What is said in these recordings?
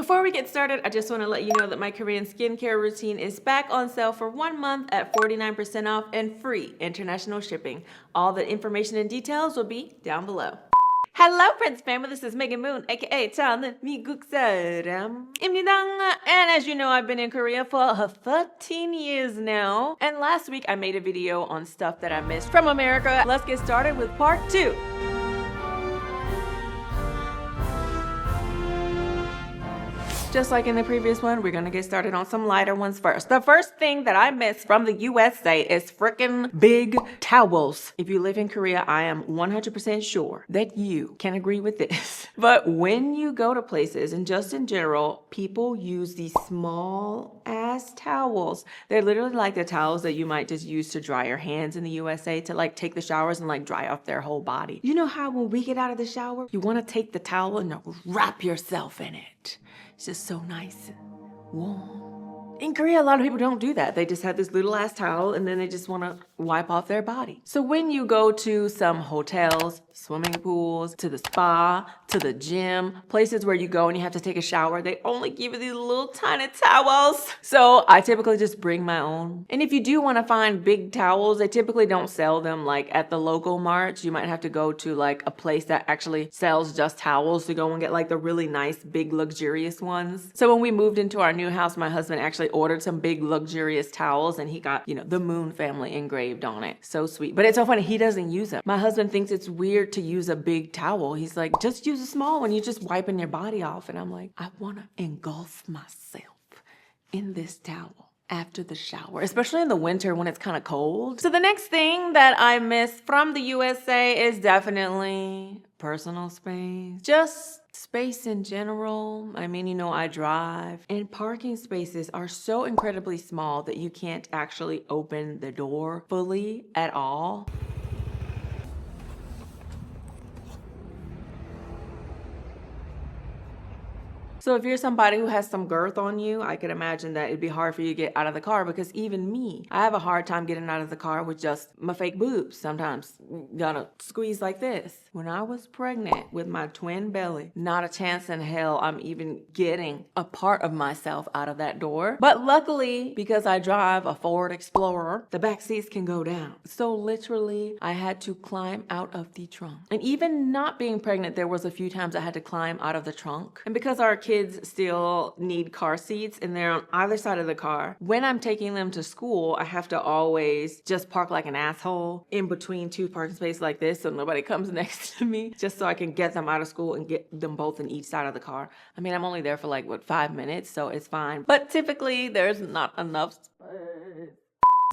Before we get started, I just want to let you know that my Korean skincare routine is back on sale for 1 month at 49% off and free international shipping. All the information and details will be down below. Hello Prince family, this is Megan Moon, aka 저는 미국 사람입니다. And as you know, I've been in Korea for 13 years now. And last week I made a video on stuff that I missed from America. Let's get started with part 2. Just like in the previous one, we're gonna get started on some lighter ones first. The first thing that I missed from the USA is freaking big towels. If you live in Korea, I am 100% sure that you can agree with this. But when you go to places, and just in general, people use these small ass towels. They're literally like the towels that you might just use to dry your hands in the USA to like take the showers and like dry off their whole body. You know how when we get out of the shower, you wanna take the towel and wrap yourself in it. It's just so nice and warm. In Korea, a lot of people don't do that. They just have this little ass towel and then they just want to wipe off their body. So when you go to some hotels, swimming pools, to the spa, to the gym, places where you go and you have to take a shower, they only give you these little tiny towels. So I typically just bring my own. And if you do want to find big towels, they typically don't sell them like at the local marts. You might have to go to like a place that actually sells just towels to go and get like the really nice, big, luxurious ones. So when we moved into our new house, my husband actually ordered some big luxurious towels and he got, you know, the Moon family engraved on it. So sweet. But it's so funny, he doesn't use them. My husband thinks it's weird to use a big towel. He's like, just use a small one. You're just wiping your body off. And I'm like, I want to engulf myself in this towel after the shower, especially in the winter when it's kind of cold. So the next thing that I miss from the USA is definitely personal space. Just space in general. I mean, you know, I drive and parking spaces are so incredibly small that you can't actually open the door fully at all. So if you're somebody who has some girth on you, I could imagine that it'd be hard for you to get out of the car, because even me, I have a hard time getting out of the car with just my fake boobs. Sometimes you gotta squeeze like this. When I was pregnant with my twin belly, not a chance in hell I'm even getting a part of myself out of that door. But luckily, because I drive a Ford Explorer, the back seats can go down. So literally, I had to climb out of the trunk. And even not being pregnant, there was a few times I had to climb out of the trunk. And because our kids still need car seats and they're on either side of the car, when I'm taking them to school, I have to always just park like an asshole in between two parking spaces like this so nobody comes next to me, just so I can get them out of school and get them both in each side of the car. I mean, I'm only there for like, 5 minutes, so it's fine. But typically, there's not enough space.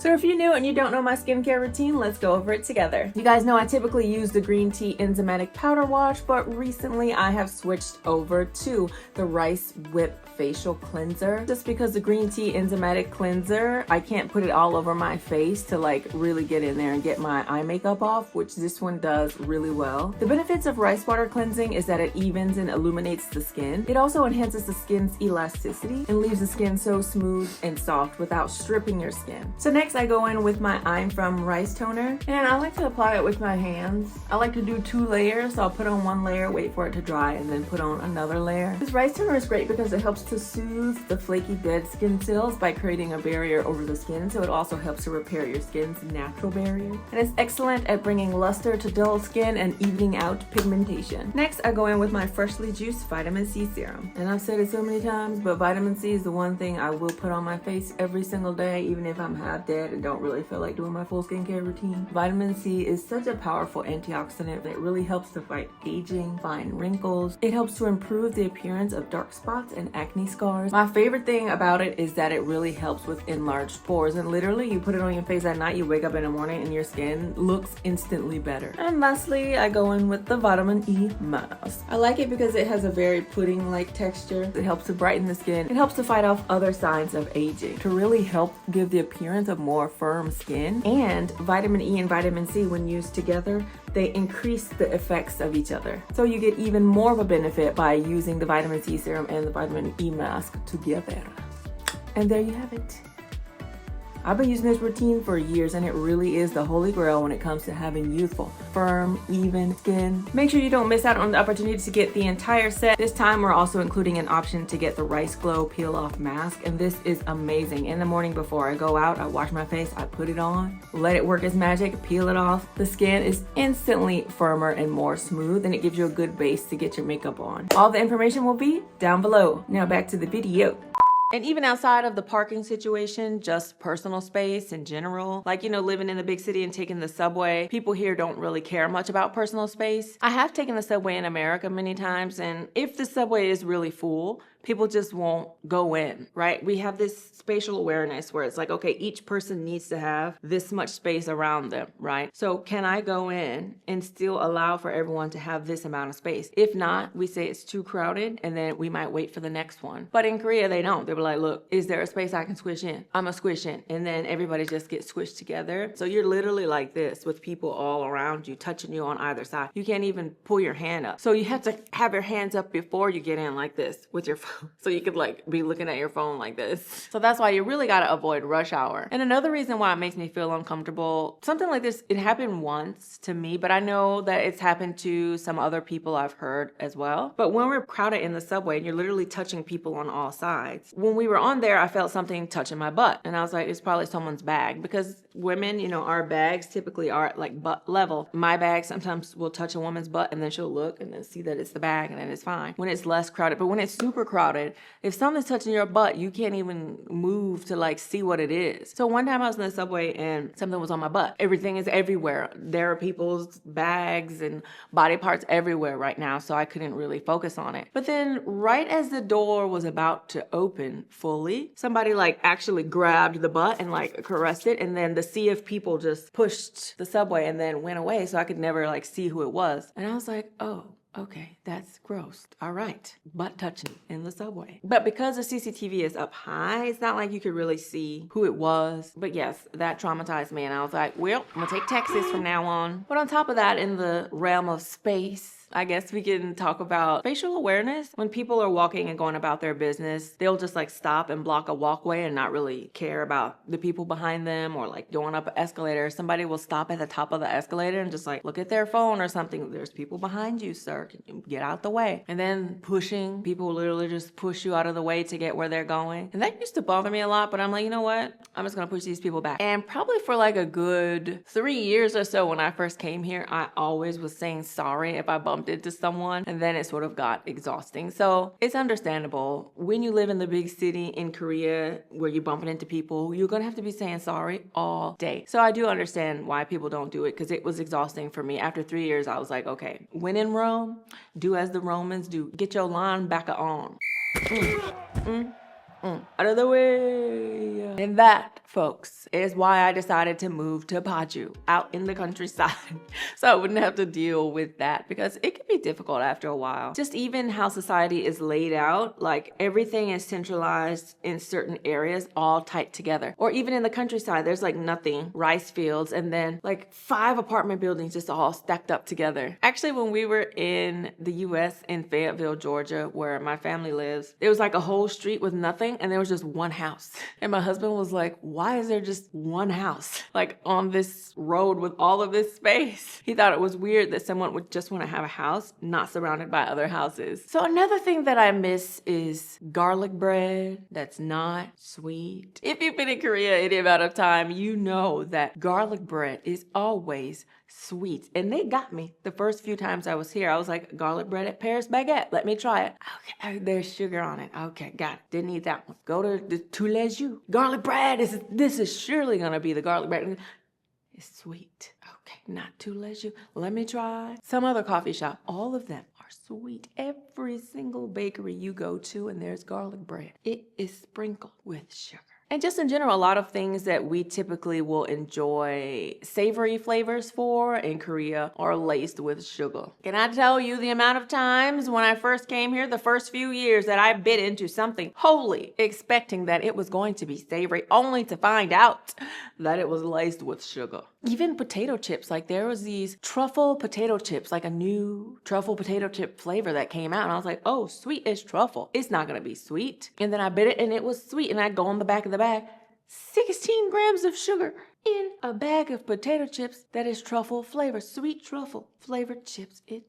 So if you're new and you don't know my skincare routine, let's go over it together. You guys know I typically use the green tea enzymatic powder wash, but recently I have switched over to the rice whip facial cleanser. Just because the green tea enzymatic cleanser, I can't put it all over my face to like really get in there and get my eye makeup off, which this one does really well. The benefits of rice water cleansing is that it evens and illuminates the skin. It also enhances the skin's elasticity and leaves the skin so smooth and soft without stripping your skin. So next I go in with my I'm From Rice Toner, and I like to apply it with my hands. I like to do 2 layers. So I'll put on 1 layer, wait for it to dry, and then put on another layer. This rice toner is great because it helps to soothe the flaky dead skin cells by creating a barrier over the skin, so it also helps to repair your skin's natural barrier. And it's excellent at bringing luster to dull skin and evening out pigmentation. Next, I go in with my freshly juiced vitamin C serum. And I've said it so many times, but vitamin C is the one thing I will put on my face every single day, even if I'm half dead and don't really feel like doing my full skincare routine. Vitamin C is such a powerful antioxidant that really helps to fight aging, fine wrinkles. It helps to improve the appearance of dark spots and acne scars. My favorite thing about it is that it really helps with enlarged pores, and literally you put it on your face at night, you wake up in the morning and your skin looks instantly better. And lastly, I go in with the vitamin E mask. I like it because it has a very pudding-like texture. It helps to brighten the skin. It helps to fight off other signs of aging, to really help give the appearance of more firm skin. And vitamin E and vitamin C, when used together, they increase the effects of each other. So you get even more of a benefit by using the vitamin C serum and the vitamin E mask together. And there you have it. I've been using this routine for years and it really is the holy grail when it comes to having youthful, firm, even skin. Make sure you don't miss out on the opportunity to get the entire set. This time we're also including an option to get the Rice Glow Peel Off Mask, and this is amazing. In the morning before I go out, I wash my face, I put it on, let it work its magic, peel it off. The skin is instantly firmer and more smooth, and it gives you a good base to get your makeup on. All the information will be down below. Now back to the video. And even outside of the parking situation, just personal space in general, like, you know, living in the big city and taking the subway, people here don't really care much about personal space. I have taken the subway in America many times, and if the subway is really full, people just won't go in, right? We have this spatial awareness where it's like, okay, each person needs to have this much space around them, right? So can I go in and still allow for everyone to have this amount of space? If not, we say it's too crowded, and then we might wait for the next one. But in Korea, they don't. They were like, look, is there a space I can squish in? I'm gonna squish in. And then everybody just gets squished together. So you're literally like this with people all around you, touching you on either side. You can't even pull your hand up. So you have to have your hands up before you get in like this with your phone. So you could like be looking at your phone like this. So that's why you really gotta avoid rush hour. And another reason why it makes me feel uncomfortable, something like this, it happened once to me, but I know that it's happened to some other people I've heard as well. But when we're crowded in the subway and you're literally touching people on all sides, when we were on there, I felt something touching my butt. And I was like, it's probably someone's bag, because women, you know, our bags typically are at like butt level. My bag sometimes will touch a woman's butt and then she'll look and then see that it's the bag and then it's fine when it's less crowded. But when it's super crowded, if something's touching your butt, you can't even move to like see what it is. So one time I was in the subway and something was on my butt. Everything is everywhere. There are people's bags and body parts everywhere right now, so I couldn't really focus on it. But then right as the door was about to open fully, somebody like actually grabbed the butt and like caressed it, and then the sea of people just pushed the subway and then went away, so I could never like see who it was. And I was like, oh, okay, that's gross. All right, butt touching in the subway. But because the CCTV is up high, it's not like you could really see who it was. But yes, that traumatized me, and I was like, well, I'm gonna take taxis from now on. But on top of that, in the realm of space, I guess we can talk about spatial awareness. When people are walking and going about their business, they'll just like stop and block a walkway and not really care about the people behind them, or like going up an escalator. Somebody will stop at the top of the escalator and just like look at their phone or something. There's people behind you, sir. Can you get out the way? And then pushing. People literally just push you out of the way to get where they're going. And that used to bother me a lot, but I'm like, you know what? I'm just gonna push these people back. And probably for like a good 3 years or so when I first came here, I always was saying sorry if I bumped into someone, and then it sort of got exhausting. So it's understandable. When you live in the big city in Korea where you're bumping into people, you're gonna have to be saying sorry all day. So I do understand why people don't do it, because it was exhausting for me. After 3 years, I was like, okay, when in Rome, do as the Romans do. Get your line back on. Out of the way. And that, folks, is why I decided to move to Paju, out in the countryside, so I wouldn't have to deal with that, because it can be difficult after a while. Just even how society is laid out, like everything is centralized in certain areas, all tight together. Or even in the countryside, there's like nothing, rice fields, and then like 5 apartment buildings just all stacked up together. Actually, when we were in the US in Fayetteville, Georgia, where my family lives, there was like a whole street with nothing, and there was just one house. And my husband was like, why is there just one house like on this road with all of this space? He thought it was weird that someone would just want to have a house not surrounded by other houses. So another thing that I miss is garlic bread that's not sweet. If you've been in Korea any amount of time, you know that garlic bread is always sweet. And they got me the first few times I was here. I was like, garlic bread at Paris baguette. Let me try it. Okay, there's sugar on it. Okay, got it. Didn't eat that one. Go to the tous les jours. Garlic bread. This is surely gonna be the garlic bread. It's sweet. Okay, not tous les jours. Let me try some other coffee shop. All of them are sweet. Every single bakery you go to and there's garlic bread, it is sprinkled with sugar. And just in general, a lot of things that we typically will enjoy savory flavors for in Korea are laced with sugar. Can I tell you the amount of times when I first came here, the first few years, that I bit into something wholly expecting that it was going to be savory, only to find out that it was laced with sugar. Even potato chips, like there was these truffle potato chips, like a new truffle potato chip flavor that came out. And I was like, oh, sweet as truffle. It's not gonna be sweet. And then I bit it and it was sweet. And I go on the back of the bag, 16 grams of sugar in a bag of potato chips that is truffle flavored, sweet truffle flavored chips. It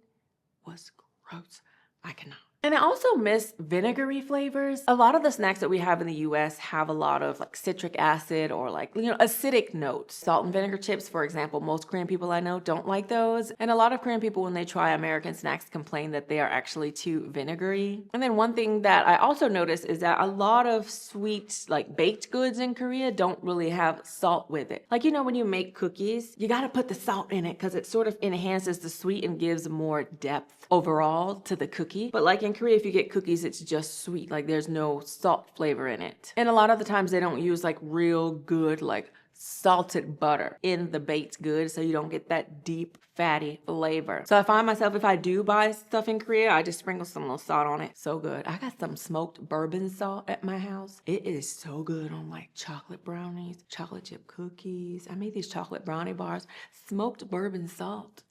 was gross. I cannot. And I also miss vinegary flavors. A lot of the snacks that we have in the US have a lot of like citric acid or like, acidic notes. Salt and vinegar chips, for example, most Korean people I know don't like those. And a lot of Korean people, when they try American snacks, complain that they are actually too vinegary. And then one thing that I also noticed is that a lot of sweet, like baked goods in Korea don't really have salt with it. Like, when you make cookies, you gotta put the salt in it because it sort of enhances the sweet and gives more depth overall to the cookie. But like in Korea, if you get cookies, it's just sweet. Like there's no salt flavor in it. And a lot of the times they don't use like real good, like salted butter in the baked good, so you don't get that deep fatty flavor. So I find myself, if I do buy stuff in Korea, I just sprinkle some little salt on it. So good. I got some smoked bourbon salt at my house. It is so good on like chocolate brownies, chocolate chip cookies. I made these chocolate brownie bars, smoked bourbon salt.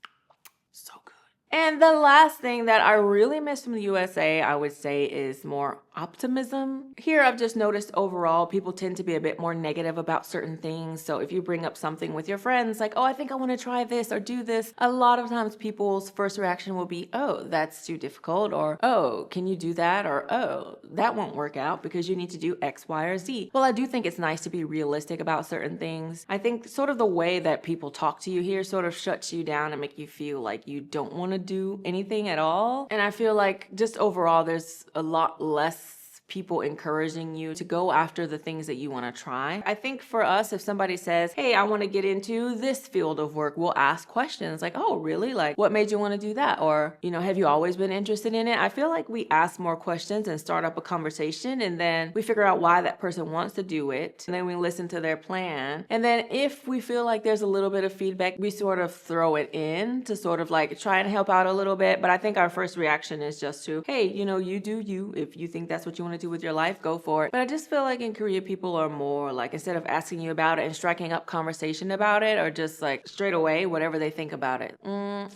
So good. And the last thing that I really miss from the USA, I would say, is more optimism. Here, I've just noticed overall, people tend to be a bit more negative about certain things. So if you bring up something with your friends, like, oh, I think I want to try this or do this, a lot of times people's first reaction will be, oh, that's too difficult, or, oh, can you do that? Or, oh, that won't work out because you need to do X, Y, or Z. Well, I do think it's nice to be realistic about certain things. I think sort of the way that people talk to you here sort of shuts you down and make you feel like you don't want to do anything at all. And I feel like just overall, there's a lot less people encouraging you to go after the things that you want to try. I think for us, if somebody says, hey, I want to get into this field of work, we'll ask questions like, oh, really? Like, what made you want to do that? Or, have you always been interested in it? I feel like we ask more questions and start up a conversation, and then we figure out why that person wants to do it. And then we listen to their plan. And then if we feel like there's a little bit of feedback, we sort of throw it in to sort of like try and help out a little bit. But I think our first reaction is just to, hey, you do you. If you think that's what you want to do with your life, go for it. But I just feel like in Korea, people are more like, instead of asking you about it and striking up conversation about it, or just like straight away, whatever they think about it.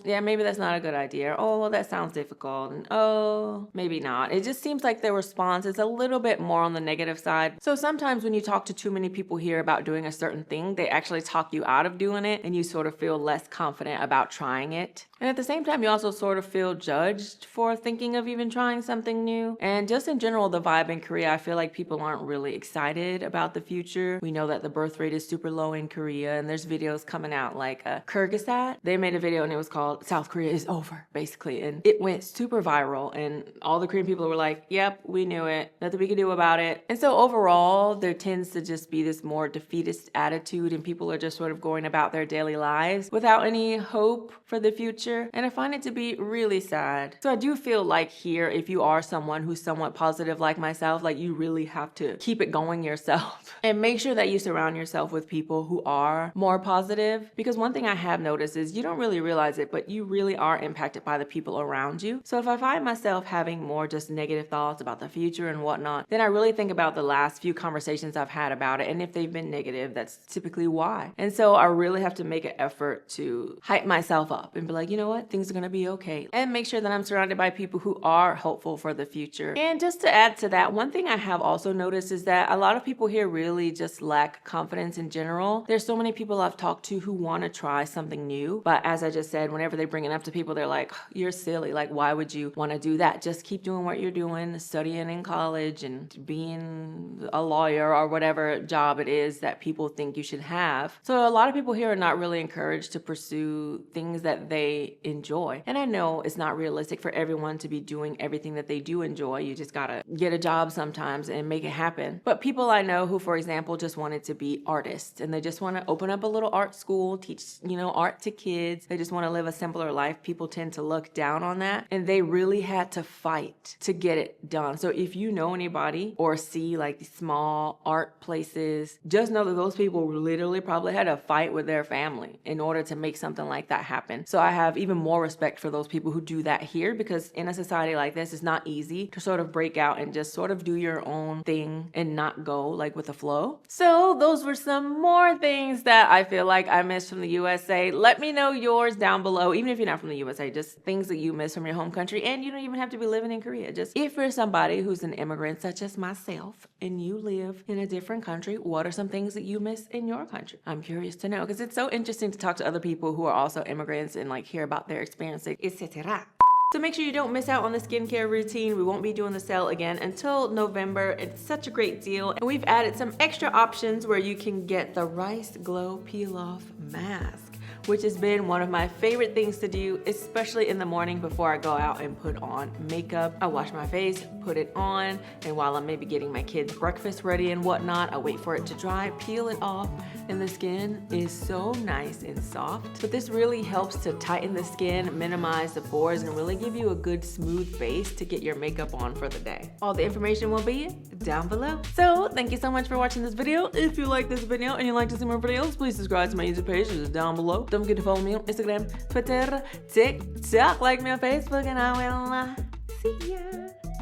Yeah, maybe that's not a good idea. Oh, well, that sounds difficult. And oh, maybe not. It just seems like their response is a little bit more on the negative side. So sometimes when you talk to too many people here about doing a certain thing, they actually talk you out of doing it, and you sort of feel less confident about trying it. And at the same time, you also sort of feel judged for thinking of even trying something new. And just in general, the vibe in Korea, I feel like people aren't really excited about the future. We know that the birth rate is super low in Korea, and there's videos coming out like Kyrgyzstan. They made a video and it was called South Korea is over, basically. And it went super viral, and all the Korean people were like, yep, we knew it. Nothing we could do about it. And so overall, there tends to just be this more defeatist attitude, and people are just sort of going about their daily lives without any hope for the future. And I find it to be really sad. So I do feel like here, if you are someone who's somewhat positive like myself, like you really have to keep it going yourself and make sure that you surround yourself with people who are more positive. Because one thing I have noticed is you don't really realize it, but you really are impacted by the people around you. So if I find myself having more just negative thoughts about the future and whatnot, then I really think about the last few conversations I've had about it. And if they've been negative, that's typically why. And so I really have to make an effort to hype myself up and be like, you know what, things are going to be okay. And make sure that I'm surrounded by people who are hopeful for the future. And just to add to that, one thing I have also noticed is that a lot of people here really just lack confidence in general. There's so many people I've talked to who want to try something new, but as I just said, whenever they bring it up to people, they're like, you're silly. Like, why would you want to do that? Just keep doing what you're doing, studying in college and being a lawyer or whatever job it is that people think you should have. So a lot of people here are not really encouraged to pursue things that they enjoy. And I know it's not realistic for everyone to be doing everything that they do enjoy. You just gotta get a job sometimes and make it happen. But people I know who, for example, just wanted to be artists, and they just want to open up a little art school, teach, art to kids. They just want to live a simpler life. People tend to look down on that, and they really had to fight to get it done. So if you know anybody or see like these small art places, just know that those people literally probably had to fight with their family in order to make something like that happen. So I have have even more respect for those people who do that here, because in a society like this, it's not easy to sort of break out and just sort of do your own thing and not go like with the flow. So those were some more things that I feel like I missed from the USA. Let me know yours down below, even if you're not from the USA, just things that you miss from your home country. And you don't even have to be living in Korea. Just if you're somebody who's an immigrant such as myself and you live in a different country, what are some things that you miss in your country? I'm curious to know, because it's so interesting to talk to other people who are also immigrants and like hear about their experiences, etc. So make sure you don't miss out on the skincare routine. We won't be doing the sale again until November. It's such a great deal. And we've added some extra options where you can get the Rice Glow Peel Off Mask, which has been one of my favorite things to do, especially in the morning before I go out and put on makeup. I wash my face, put it on, and while I'm maybe getting my kids breakfast ready and whatnot, I wait for it to dry, peel it off, and the skin is so nice and soft. But this really helps to tighten the skin, minimize the pores, and really give you a good smooth base to get your makeup on for the day. All the information will be down below. So thank you so much for watching this video. If you like this video and you'd like to see more videos, please subscribe to my YouTube page, which is down below. Don't forget to follow me on Instagram, Twitter, TikTok, like me on Facebook, and I will see ya.